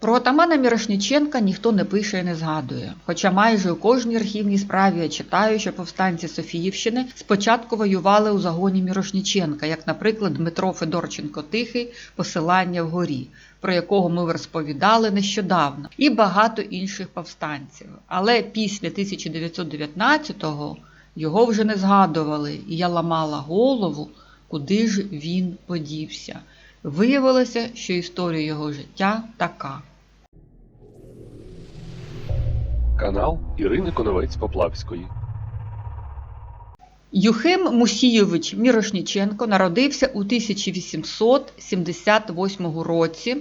Про отамана Мірошніченка ніхто не пише і не згадує. Хоча майже у кожній архівній справі я читаю, що повстанці Софіївщини спочатку воювали у загоні Мірошніченка, як, наприклад, Дмитро Федорченко-Тихий «Посилання вгорі», про якого ми розповідали нещодавно, і багато інших повстанців. Але після 1919-го його вже не згадували, і я ламала голову, куди ж він подівся. Виявилося, що історія його життя така. Канал Ірини Коновець-Поплавської. Юхим Мусійович Мірошніченко народився у 1878 році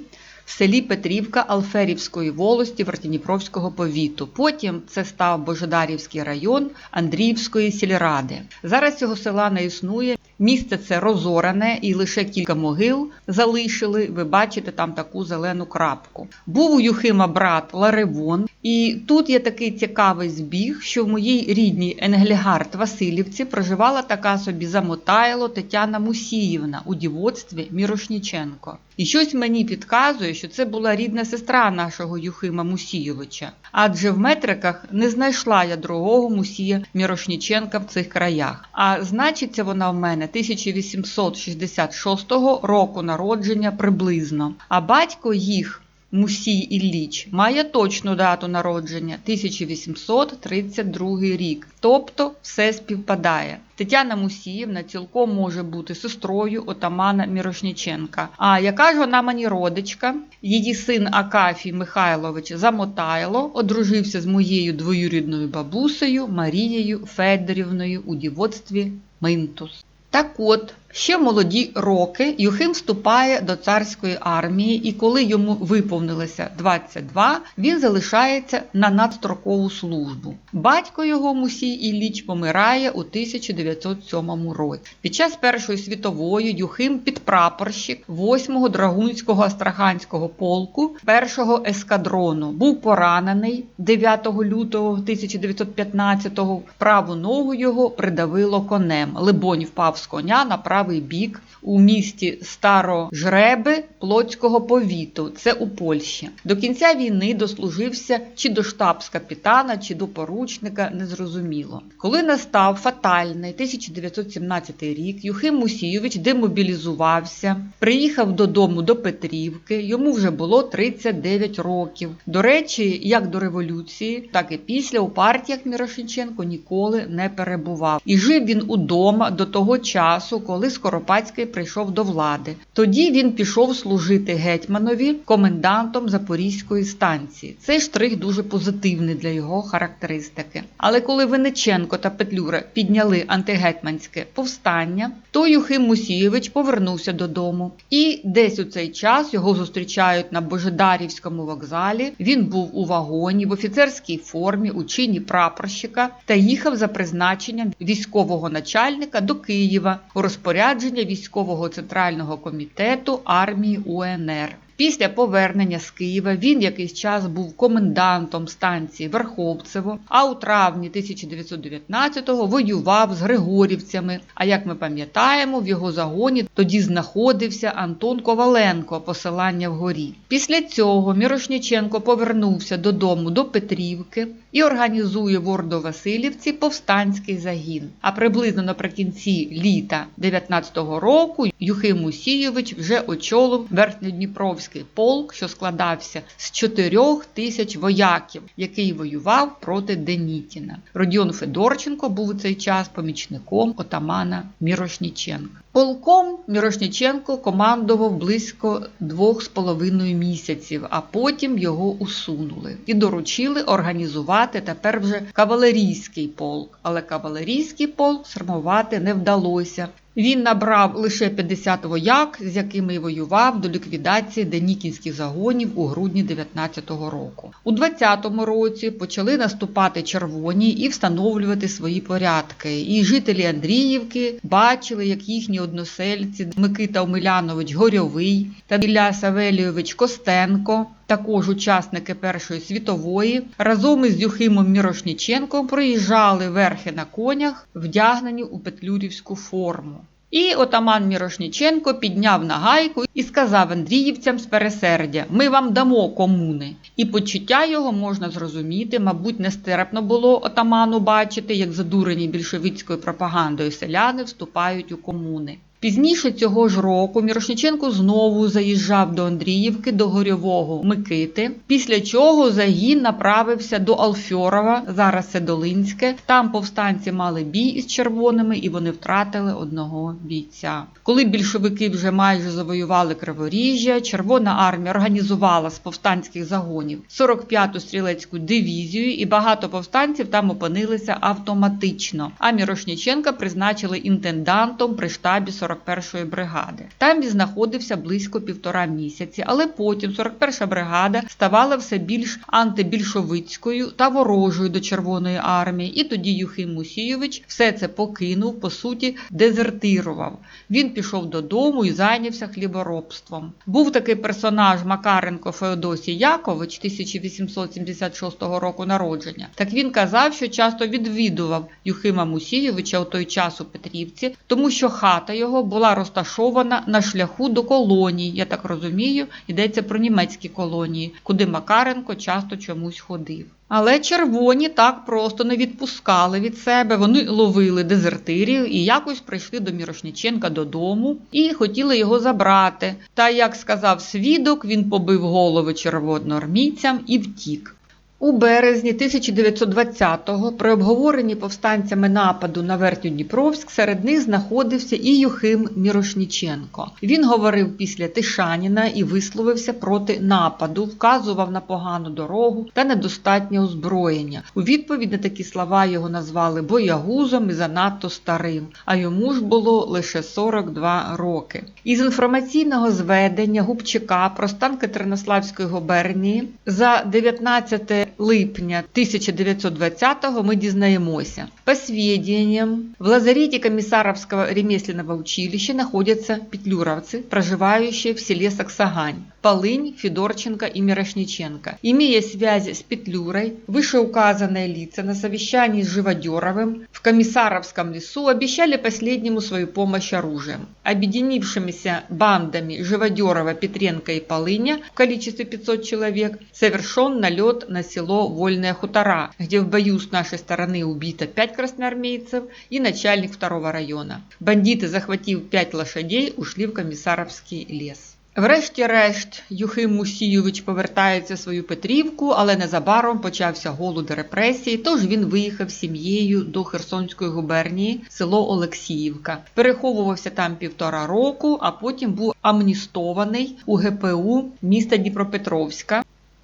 в селі Петрівка Алферівської волості Вартініпровського повіту. Потім це став Божедарівський район Андріївської сільради. Зараз цього села не існує. Місце це розорене і лише кілька могил залишили. Ви бачите там таку зелену крапку. Був у Юхима брат Ларивон. І тут є такий цікавий збіг, що в моїй рідній Енглігард-Василівці проживала така собі Замотайло Тетяна Мусіївна у дівоцтві Мірошніченко. І щось мені підказує, що це була рідна сестра нашого Юхима Мусійовича. Адже в метриках не знайшла я другого Мусія Мірошніченка в цих краях. А значиться вона в мене 1866 року народження приблизно. А батько їх, Мусій Ілліч, має точну дату народження – 1832 рік. Тобто все співпадає. Тетяна Мусіївна цілком може бути сестрою отамана Мірошніченка. А яка ж вона мені родичка? Її син Акафій Михайлович Замотайло одружився з моєю двоюрідною бабусею Марією Федорівною у дівоцтві Минтус. Так от, ще в молоді роки Юхим вступає до царської армії, і коли йому виповнилося 22, він залишається на надстрокову службу. Батько його, Мусій Ілліч, помирає у 1907 році. Під час Першої світової Юхим підпрапорщик 8-го Драгунського Астраханського полку 1-го ескадрону. Був поранений 9 лютого 1915-го. Праву ногу його придавило конем. Либонь впав з коня на правий бік у місті Старожреби Плотського повіту, це у Польщі. До кінця війни дослужився чи до штабс-капітана, чи до поручника, незрозуміло. Коли настав фатальний 1917 рік, Юхим Мусійович демобілізувався, приїхав додому до Петрівки, йому вже було 39 років. До речі, як до революції, так і після у партіях Мірошніченко ніколи не перебував. І жив він удома до того часу, коли Скоропадський прийшов до влади. Тоді він пішов служити гетьманові комендантом Запорізької станції. Цей штрих дуже позитивний для його характеристики. Але коли Винниченко та Петлюра підняли антигетьманське повстання, то Юхим Мусійович повернувся додому. І десь у цей час його зустрічають на Божедарівському вокзалі. Він був у вагоні, в офіцерській формі, у чині прапорщика та їхав за призначенням військового начальника до Києва у розпорядження військового центрального комітету армії УНР. Після повернення з Києва він якийсь час був комендантом станції Верховцево, а у травні 1919-го воював з григорівцями. А як ми пам'ятаємо, в його загоні тоді знаходився Антон Коваленко, «Посилання вгорі». Після цього Мірошніченко повернувся додому до Петрівки і організує в Ордо-Василівці повстанський загін. А приблизно наприкінці літа 19-го року Юхим Мусійович вже очолив Верхньодніпровський полк, що складався з 4 тисяч вояків, який воював проти Денікіна. Родіон Федорченко був у цей час помічником отамана Мірошніченка. Полком Мірошніченко командував близько 2,5 місяців, а потім його усунули і доручили організувати тепер вже кавалерійський полк. Але кавалерійський полк сформувати не вдалося. Він набрав лише 50 вояк, з якими воював до ліквідації денікінських загонів у грудні 19-го року. У 20-му році почали наступати червоні і встановлювати свої порядки. І жителі Андріївки бачили, як їхні односельці Микита Омелянович Горьовий та Ілля Савелійович Костенко, також учасники Першої світової, разом із Юхимом Мірошніченком проїжджали верхи на конях, вдягнені у петлюрівську форму. І отаман Мірошніченко підняв нагайку і сказав андріївцям з пересердя: «Ми вам дамо комуни». І почуття його можна зрозуміти, мабуть, нестерпно було отаману бачити, як задурені більшовицькою пропагандою селяни вступають у комуни. Пізніше цього ж року Мірошніченко знову заїжджав до Андріївки, до Горьового Микити, після чого загін направився до Алфьорова, зараз це Долинське. Там повстанці мали бій із червоними і вони втратили одного бійця. Коли більшовики вже майже завоювали Криворіжжя, Червона армія організувала з повстанських загонів 45-ту стрілецьку дивізію і багато повстанців там опинилися автоматично, а Мірошніченка призначили інтендантом при штабі 41-ї бригади. Там він знаходився близько 1,5 місяці, але потім 41-ша бригада ставала все більш антибільшовицькою та ворожою до Червоної армії, і тоді Юхим Мусійович все це покинув, по суті, дезертирував. Він пішов додому і зайнявся хліборобством. Був такий персонаж Макаренко Феодосій Якович, 1876 року народження. Так він казав, що часто відвідував Юхима Мусійовича у той час у Петрівці, тому що хата його була розташована на шляху до колоній. Я так розумію, йдеться про німецькі колонії, куди Макаренко часто чомусь ходив. Але червоні так просто не відпускали від себе, вони ловили дезертирів і якось прийшли до Мірошніченка додому і хотіли його забрати. Та, як сказав свідок, він побив голови червоноармійцям і втік. У березні 1920-го при обговоренні повстанцями нападу на Верхньодніпровськ серед них знаходився і Юхим Мірошніченко. Він говорив після Тишаніна і висловився проти нападу, вказував на погану дорогу та недостатнє озброєння. У відповідь на такі слова його назвали боягузом і занадто старим, а йому ж було лише 42 роки. Із інформаційного зведення Губчика про стан Катеринославської губернії за 19 липня 1920-го ми дізнаємося. По сведениям, в лазарете Комиссаровского ремесленного училища находятся петлюровцы, проживающие в селе Саксагань, Полынь, Федорченко и Мирошниченко. Имея связь с Петлюрой, вышеуказанные лица на совещании с Живодеровым в Комиссаровском лесу обещали последнему свою помощь оружием. Объединившимися бандами Живодерова, Петренко и Полыня в количестве 500 человек совершен налет на село Вольные Хутора, где в бою с нашей стороны убито 5 красноармейцев и начальник 2-го района. Бандиты, захватив 5 лошадей, ушли в Комиссаровский лес. Врешті-решт, Юхим Мусійович повертається в свою Петрівку, але незабаром почався голод і репресії, тож він виїхав з сім'єю до Херсонської губернії, село Олексіївка. Переховувався там 1,5 року, а потім був амністований у ГПУ міста Дніпропетровська.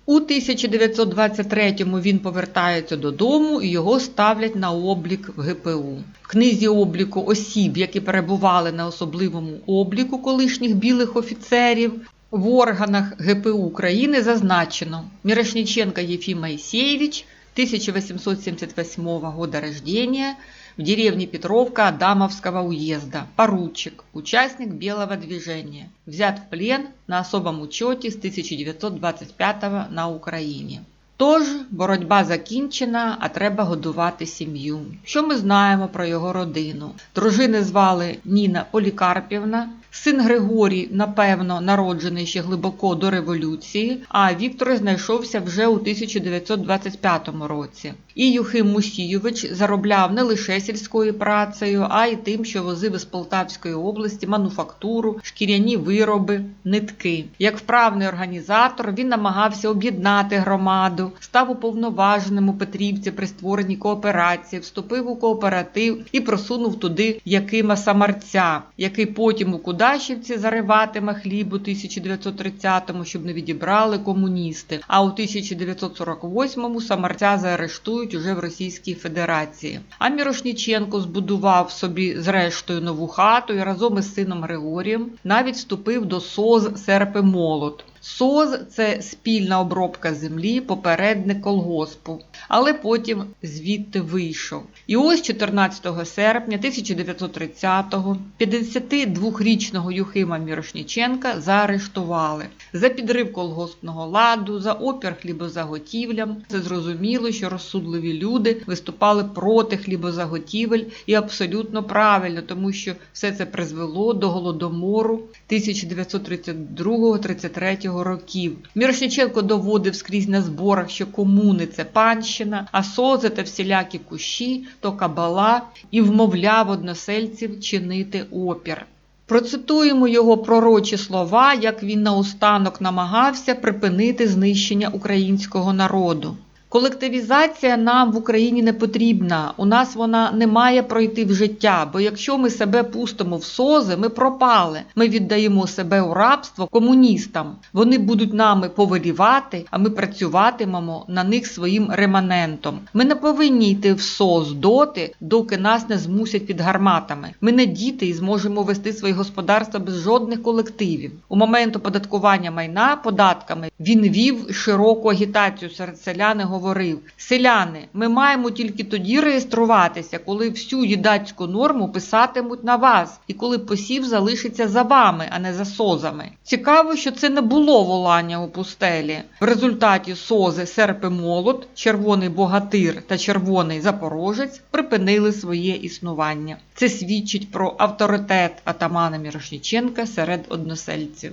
У 1923-му він повертається додому і його ставлять на облік в ГПУ. В книзі обліку осіб, які перебували на особливому обліку колишніх білих офіцерів, в органах ГПУ України зазначено: Мірошніченко Єфім Моисеевич, 1878 года рождения, в деревне Петровка Адамовского уезда, поручик, участник Белого движения, взят в плен на особом учете с 1925 на Україні. Тож, боротьба закінчена, а треба годувати сім'ю. Що ми знаємо про його родину? Дружини звали Ніна Полікарпівна, син Григорій, напевно, народжений ще глибоко до революції, а Віктор знайшовся вже у 1925 році. І Юхим Мусійович заробляв не лише сільською працею, а й тим, що возив із Полтавської області мануфактуру, шкіряні вироби, нитки. Як вправний організатор, він намагався об'єднати громаду, став уповноваженим у Петрівці при створенні кооперації, вступив у кооператив і просунув туди Якима Самарця, який потім у Кудашівці зариватиме хліб у 1930-му, щоб не відібрали комуністи. А у 1948-му Самарця заарештують уже в Російській Федерації. А Мірошніченко збудував собі зрештою нову хату і разом із сином Григорієм навіть вступив до СОЗ «Серп і молот». СОЗ – це спільна обробка землі, попередник колгоспу, але потім звідти вийшов. І ось 14 серпня 1930-го 52-річного Юхима Мірошніченка заарештували за підрив колгоспного ладу, за опір хлібозаготівлям. Це зрозуміло, що розсудливі люди виступали проти хлібозаготівель і абсолютно правильно, тому що все це призвело до голодомору 1932-33 років. Мірошніченко доводив скрізь на зборах, що комуни – це панщина, а СОЗи та всілякі кущі – то кабала, і вмовляв односельців чинити опір. Процитуємо його пророчі слова, як він наостанок намагався припинити знищення українського народу. Колективізація нам в Україні не потрібна, у нас вона не має пройти в життя, бо якщо ми себе пустимо в СОЗи, ми пропали, ми віддаємо себе у рабство комуністам, вони будуть нами повелівати, а ми працюватимемо на них своїм реманентом. Ми не повинні йти в СОЗ доти, доки нас не змусять під гарматами. Ми не діти і зможемо вести свої господарства без жодних колективів. У момент оподаткування майна податками він вів широку агітацію серед селян і говорив: селяни, ми маємо тільки тоді реєструватися, коли всю їдацьку норму писатимуть на вас і коли посів залишиться за вами, а не за СОЗами. Цікаво, що це не було волання у пустелі. В результаті СОЗи Серп і Молот, Червоний Богатир та Червоний Запорожець припинили своє існування. Це свідчить про авторитет атамана Мірошніченка серед односельців.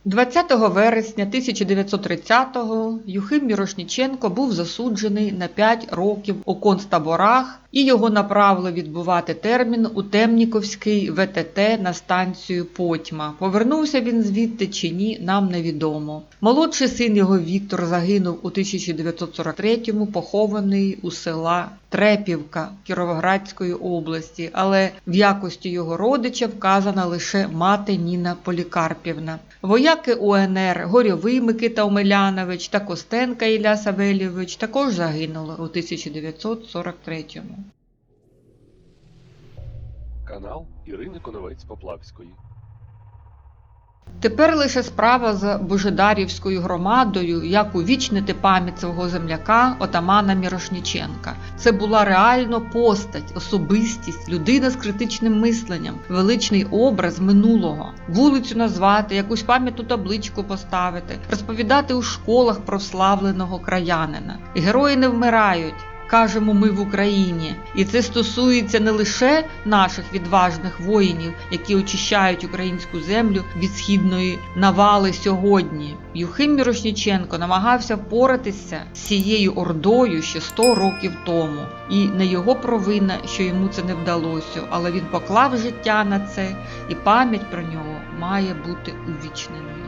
20 вересня 1930-го Юхим Мірошніченко був засуджений на 5 років у концтаборах і його направили відбувати термін у Темніковський ВТТ на станцію Потьма. Повернувся він звідти чи ні, нам невідомо. Молодший син його Віктор загинув у 1943-му, похований у села Трепівка Кіровоградської області, але в якості його родича вказана лише мати Ніна Полікарпівна. Вояки УНР Горьовий Микита Омелянович та Костенка Ілля Савельович також загинули у 1943-му. Канал Ірини Коновець-Поплавської. Тепер лише справа з Божедарівською громадою, як увічнити пам'ять свого земляка отамана Мірошніченка. Це була реально постать, особистість, людина з критичним мисленням, величний образ минулого. Вулицю назвати, якусь пам'ятну табличку поставити, розповідати у школах про славленого краянина. Герої не вмирають. Кажемо ми в Україні. І це стосується не лише наших відважних воїнів, які очищають українську землю від східної навали сьогодні. Юхим Мірошніченко намагався впоратися з цією ордою ще 100 років тому. І не його провина, що йому це не вдалося, але він поклав життя на це, і пам'ять про нього має бути увічненою.